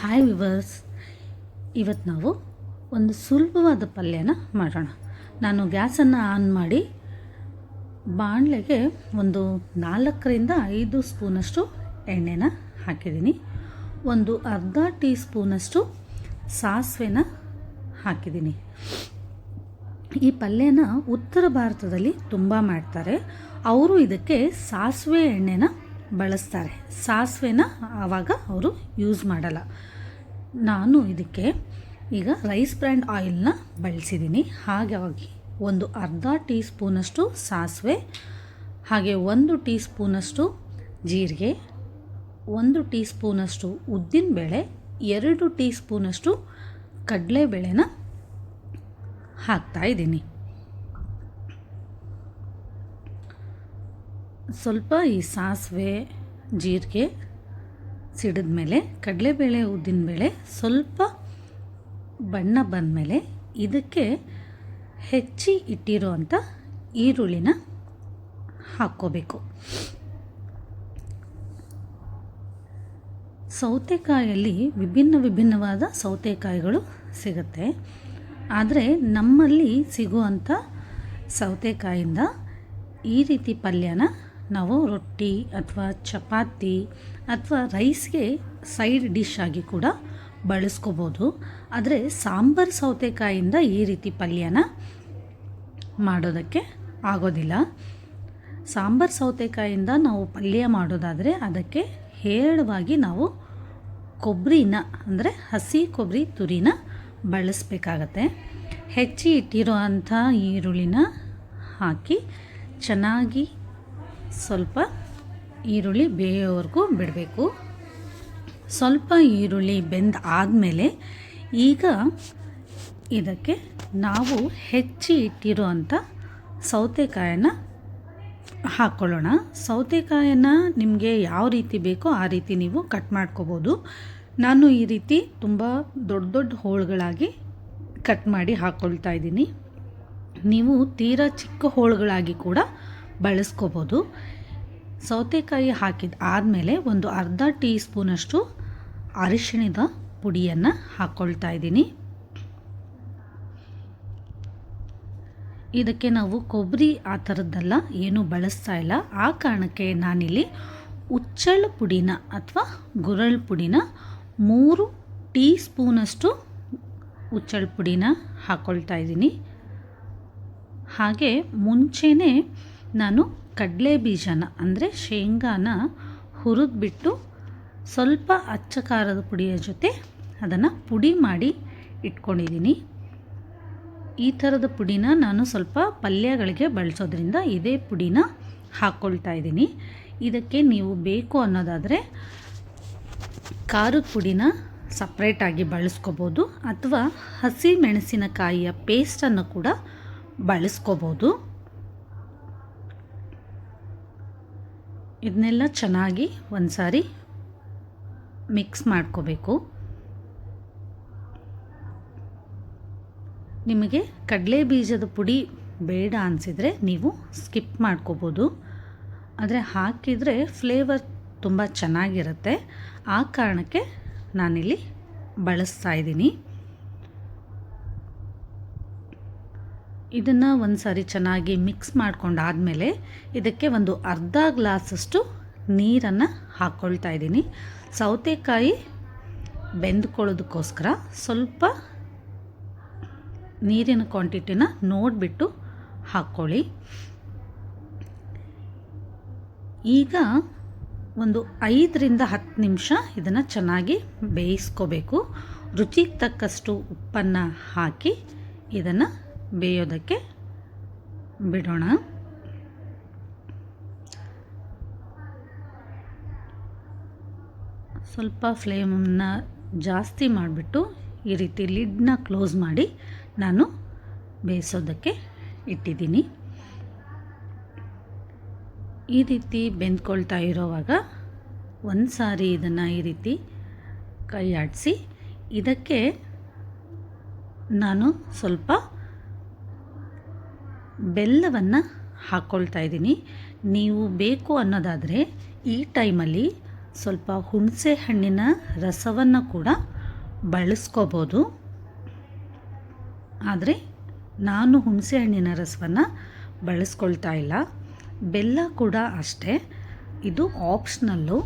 Hi viewers, ಇವತ್ತು ನಾವು ಒಂದು ಸುಲಭವಾದ ಪಲ್ಯನ ಮಾಡೋಣ. ನಾನು ಗ್ಯಾಸನ್ನು ಆನ್ ಮಾಡಿ ಬಾಣಲೆಗೆ ಒಂದು 4ರಿಂದ 5 ಸ್ಪೂನಷ್ಟು ಎಣ್ಣೆನ ಹಾಕಿದ್ದೀನಿ. ಒಂದು ಅರ್ಧ ಟೀ ಸ್ಪೂನಷ್ಟು ಸಾಸಿವೆನ ಹಾಕಿದ್ದೀನಿ. ಈ ಪಲ್ಯನ ಉತ್ತರ ಭಾರತದಲ್ಲಿ ತುಂಬ ಮಾಡ್ತಾರೆ. ಅವರು ಇದಕ್ಕೆ ಸಾಸಿವೆ ಎಣ್ಣೆನ ಬಳಸ್ತಾರೆ. ಸಾಸಿವೆನ ಆವಾಗ ಅವರು ಯೂಸ್ ಮಾಡಲ್ಲ. ನಾನು ಇದಕ್ಕೆ ಈಗ ರೈಸ್ ಬ್ರ್ಯಾಂಡ್ ಆಯಿಲ್ನ ಬಳಸಿದ್ದೀನಿ. ಹಾಗಾಗಿ ಒಂದು ಅರ್ಧ ಟೀ ಸ್ಪೂನಷ್ಟು ಸಾಸಿವೆ, ಹಾಗೆ 1 ಟೀ ಸ್ಪೂನಷ್ಟು ಜೀರಿಗೆ, 1 ಟೀ ಸ್ಪೂನಷ್ಟು ಉದ್ದಿನಬೇಳೆ, 2 ಟೀ ಸ್ಪೂನಷ್ಟು ಕಡಲೆಬೇಳೆನ ಹಾಕ್ತಾಯಿದ್ದೀನಿ. ಸ್ವಲ್ಪ ಈ ಸಾಸಿವೆ ಜೀರಿಗೆ ಸಿಡಿದ ಮೇಲೆ ಕಡಲೆಬೇಳೆ ಉದ್ದಿನಬೇಳೆ ಸ್ವಲ್ಪ ಬಣ್ಣ ಬಂದ ಮೇಲೆ ಇದಕ್ಕೆ ಹೆಚ್ಚಿ ಇಟ್ಟಿರೋ ಅಂಥ ಈರುಳ್ಳಿನ ಹಾಕ್ಕೋಬೇಕು. ಸೌತೆಕಾಯಲ್ಲಿ ವಿಭಿನ್ನವಾದ ಸೌತೆಕಾಯಿಗಳು ಸಿಗುತ್ತೆ. ಆದರೆ ನಮ್ಮಲ್ಲಿ ಸಿಗುವಂಥ ಸೌತೆಕಾಯಿಂದ ಈ ರೀತಿ ಪಲ್ಯನ ನಾವು ರೊಟ್ಟಿ ಅಥವಾ ಚಪಾತಿ ಅಥವಾ ರೈಸ್ಗೆ ಸೈಡ್ ಡಿಶ್ ಆಗಿ ಕೂಡ ಬಳಸ್ಕೋಬೋದು. ಆದರೆ ಸಾಂಬಾರು ಸೌತೆಕಾಯಿಂದ ಈ ರೀತಿ ಪಲ್ಯನ ಮಾಡೋದಕ್ಕೆ ಆಗೋದಿಲ್ಲ. ಸಾಂಬಾರು ಸೌತೆಕಾಯಿಂದ ನಾವು ಪಲ್ಯ ಮಾಡೋದಾದರೆ ಅದಕ್ಕೆ ಹೇರಳವಾಗಿ ನಾವು ಕೊಬ್ಬರಿನ ಅಂದರೆ ಹಸಿ ಕೊಬ್ಬರಿ ತುರಿನ ಬಳಸಬೇಕಾಗತ್ತೆ. ಹೆಚ್ಚಿ ಇಟ್ಟಿರೋ ಅಂಥ ಈರುಳ್ಳಿನ ಹಾಕಿ ಚೆನ್ನಾಗಿ ಸ್ವಲ್ಪ ಈರುಳ್ಳಿ ಬೇಯೋವರೆಗೂ ಬಿಡಬೇಕು. ಸ್ವಲ್ಪ ಈರುಳ್ಳಿ ಬೆಂದ ಆದಮೇಲೆ ಈಗ ಇದಕ್ಕೆ ನಾವು ಹೆಚ್ಚಿ ಇಟ್ಟಿರೋ ಅಂಥ ಸೌತೆಕಾಯನ್ನು ಹಾಕ್ಕೊಳ್ಳೋಣ. ಸೌತೆಕಾಯನ್ನು ನಿಮಗೆ ಯಾವ ರೀತಿ ಬೇಕೋ ಆ ರೀತಿ ನೀವು ಕಟ್ ಮಾಡ್ಕೋಬೋದು. ನಾನು ಈ ರೀತಿ ತುಂಬ ದೊಡ್ಡ ಹೋಳುಗಳಾಗಿ ಕಟ್ ಮಾಡಿ ಹಾಕ್ಕೊಳ್ತಾ ಇದ್ದೀನಿ. ನೀವು ತೀರಾ ಚಿಕ್ಕ ಹೋಳುಗಳಾಗಿ ಕೂಡ ಬಳಸ್ಕೋಬೋದು. ಸೌತೆಕಾಯಿ ಹಾಕಿದ ಆದಮೇಲೆ ಒಂದು ಅರ್ಧ ಟೀ ಸ್ಪೂನಷ್ಟು ಅರಿಶಿಣದ ಪುಡಿಯನ್ನು ಹಾಕ್ಕೊಳ್ತಾ ಇದ್ದೀನಿ. ಇದಕ್ಕೆ ನಾವು ಕೊಬ್ಬರಿ ಆ ಥರದ್ದೆಲ್ಲ ಏನೂ ಬಳಸ್ತಾ ಇಲ್ಲ. ಆ ಕಾರಣಕ್ಕೆ ನಾನಿಲ್ಲಿ ಉಚ್ಚಳ ಪುಡಿನ ಅಥವಾ ಗುರಳ್ ಪುಡಿನ 3 ಟೀ ಸ್ಪೂನಷ್ಟು ಉಚ್ಚಳ ಪುಡಿನ ಹಾಕ್ಕೊಳ್ತಾ ಇದ್ದೀನಿ. ಹಾಗೆ ಮುಂಚೆನೇ ನಾನು ಕಡಲೆ ಬೀಜನ ಅಂದರೆ ಶೇಂಗಾನ ಹುರಿದ್ಬಿಟ್ಟು ಸ್ವಲ್ಪ ಅಚ್ಚ ಖಾರದ ಪುಡಿಯ ಜೊತೆ ಅದನ್ನು ಪುಡಿ ಮಾಡಿ ಇಟ್ಕೊಂಡಿದ್ದೀನಿ. ಈ ಥರದ ಪುಡಿನ ನಾನು ಸ್ವಲ್ಪ ಪಲ್ಯಗಳಿಗೆ ಬಳಸೋದ್ರಿಂದ ಇದೇ ಪುಡಿನ ಹಾಕ್ಕೊಳ್ತಾ ಇದ್ದೀನಿ. ಇದಕ್ಕೆ ನೀವು ಬೇಕು ಅನ್ನೋದಾದರೆ ಖಾರದ ಪುಡಿನ ಸಪ್ರೇಟಾಗಿ ಬಳಸ್ಕೋಬೋದು ಅಥವಾ ಹಸಿ ಮೆಣಸಿನಕಾಯಿಯ ಪೇಸ್ಟನ್ನು ಕೂಡ ಬಳಸ್ಕೋಬೋದು. ಇದನ್ನೆಲ್ಲ ಚೆನ್ನಾಗಿ ಒಂದು ಸಾರಿ ಮಿಕ್ಸ್ ಮಾಡ್ಕೋಬೇಕು. ನಿಮಗೆ ಕಡಲೆ ಬೀಜದ ಪುಡಿ ಬೇಡ ಅನಿಸಿದರೆ ನೀವು ಸ್ಕಿಪ್ ಮಾಡ್ಕೋಬೋದು. ಆದರೆ ಹಾಕಿದರೆ ಫ್ಲೇವರ್ ತುಂಬ ಚೆನ್ನಾಗಿರುತ್ತೆ. ಆ ಕಾರಣಕ್ಕೆ ನಾನಿಲ್ಲಿ ಬಳಸ್ತಾ ಇದ್ದೀನಿ. ಇದನ್ನು ಒಂದು ಸಾರಿ ಚೆನ್ನಾಗಿ ಮಿಕ್ಸ್ ಮಾಡ್ಕೊಂಡಾದಮೇಲೆ ಇದಕ್ಕೆ ಒಂದು ಅರ್ಧ ಗ್ಲಾಸಷ್ಟು ನೀರನ್ನು ಹಾಕ್ಕೊಳ್ತಾ ಇದ್ದೀನಿ. ಸೌತೆಕಾಯಿ ಬೆಂದ್ಕೊಳ್ಳೋದಕ್ಕೋಸ್ಕರ ಸ್ವಲ್ಪ ನೀರಿನ ಕ್ವಾಂಟಿಟಿನ ನೋಡಿಬಿಟ್ಟು ಹಾಕ್ಕೊಳ್ಳಿ. ಈಗ ಒಂದು 5ರಿಂದ 10 ನಿಮಿಷ ಇದನ್ನು ಚೆನ್ನಾಗಿ ಬೇಯಿಸ್ಕೋಬೇಕು. ರುಚಿಗೆ ತಕ್ಕಷ್ಟು ಉಪ್ಪನ್ನು ಹಾಕಿ ಇದನ್ನು ಬೇಯೋದಕ್ಕೆ ಬಿಡೋಣ. ಸ್ವಲ್ಪ ಫ್ಲೇಮನ್ನು ಜಾಸ್ತಿ ಮಾಡಿಬಿಟ್ಟು ಈ ರೀತಿ ಲಿಡ್ನ ಕ್ಲೋಸ್ ಮಾಡಿ ನಾನು ಬೇಯಿಸೋದಕ್ಕೆ ಇಟ್ಟಿದ್ದೀನಿ. ಈ ರೀತಿ ಬೆಂದ್ಕೊಳ್ತಾ ಇರೋವಾಗ ಒಂದು ಸಾರಿ ಇದನ್ನು ಈ ರೀತಿ ಕೈ ಆಡಿಸಿ ಇದಕ್ಕೆ ನಾನು ಸ್ವಲ್ಪ ಬೆಲ್ಲವನ್ನು ಹಾಕ್ಕೊಳ್ತಾ ಇದ್ದೀನಿ. ನೀವು ಬೇಕು ಅನ್ನೋದಾದರೆ ಈ ಟೈಮಲ್ಲಿ ಸ್ವಲ್ಪ ಹುಣಸೆ ಹಣ್ಣಿನ ರಸವನ್ನು ಕೂಡ ಬಳಸ್ಕೋಬೋದು. ಆದರೆ ನಾನು ಹುಣಸೆ ಹಣ್ಣಿನ ರಸವನ್ನು ಬಳಸ್ಕೊಳ್ತಾ ಇಲ್ಲ. ಬೆಲ್ಲ ಕೂಡ ಅಷ್ಟೇ, ಇದು ಆಪ್ಷನಲ್ಲು.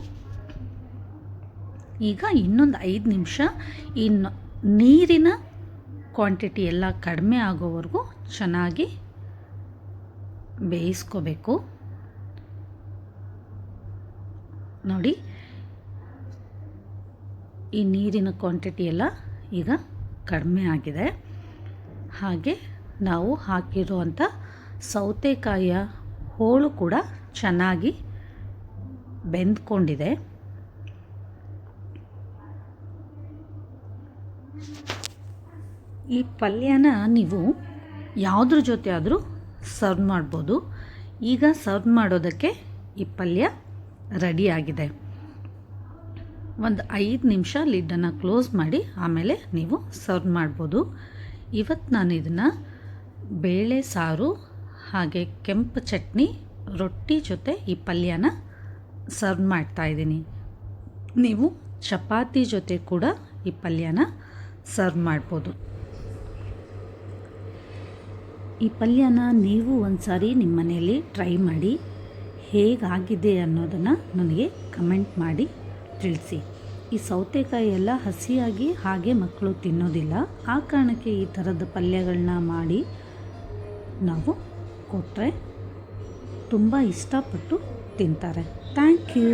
ಈಗ ಇನ್ನೊಂದು 5 ನಿಮಿಷ ಈ ನೀರಿನ ಕ್ವಾಂಟಿಟಿ ಎಲ್ಲ ಕಡಿಮೆ ಆಗೋವರೆಗೂ ಚೆನ್ನಾಗಿ ಬೇಯಿಸ್ಕೋಬೇಕು. ನೋಡಿ, ಈ ನೀರಿನ ಕ್ವಾಂಟಿಟಿ ಎಲ್ಲ ಈಗ ಕಡಿಮೆ ಆಗಿದೆ. ಹಾಗೆ ನಾವು ಹಾಕಿರುವಂಥ ಸೌತೆಕಾಯಿಯ ಹೋಳು ಕೂಡ ಚೆನ್ನಾಗಿ ಬೆಂದ್ಕೊಂಡಿದೆ. ಈ ಪಲ್ಯನ ನೀವು ಯಾವುದ್ರ ಜೊತೆ ಆದರೂ ಸರ್ವ್ ಮಾಡ್ಬೋದು. ಈಗ ಸರ್ವ್ ಮಾಡೋದಕ್ಕೆ ಈ ಪಲ್ಯ ರೆಡಿಯಾಗಿದೆ. ಒಂದು 5 ನಿಮಿಷ ಲಿಡ್ಡನ್ನು ಕ್ಲೋಸ್ ಮಾಡಿ ಆಮೇಲೆ ನೀವು ಸರ್ವ್ ಮಾಡ್ಬೋದು. ಇವತ್ತು ನಾನು ಇದನ್ನು ಬೇಳೆ ಸಾರು ಹಾಗೆ ಕೆಂಪು ಚಟ್ನಿ ರೊಟ್ಟಿ ಜೊತೆ ಈ ಪಲ್ಯನ ಸರ್ವ್ ಮಾಡ್ತಾಯಿದ್ದೀನಿ. ನೀವು ಚಪಾತಿ ಜೊತೆ ಕೂಡ ಈ ಪಲ್ಯನ ಸರ್ವ್ ಮಾಡ್ಬೋದು. ಈ ಪಲ್ಯನ ನೀವು ಒಂದು ಸಾರಿ ನಿಮ್ಮ ಮನೆಯಲ್ಲಿ ಟ್ರೈ ಮಾಡಿ ಹೇಗಾಗಿದೆ ಅನ್ನೋದನ್ನು ನನಗೆ ಕಮೆಂಟ್ ಮಾಡಿ ತಿಳಿಸಿ. ಈ ಸೌತೆಕಾಯಿ ಎಲ್ಲ ಹಸಿಯಾಗಿ ಹಾಗೆ ಮಕ್ಕಳು ತಿನ್ನೋದಿಲ್ಲ. ಆ ಕಾರಣಕ್ಕೆ ಈ ಥರದ ಪಲ್ಯಗಳನ್ನ ಮಾಡಿ ನಾವು ಕೊಟ್ಟರೆ ತುಂಬ ಇಷ್ಟಪಟ್ಟು ತಿಂತಾರೆ. Thank you.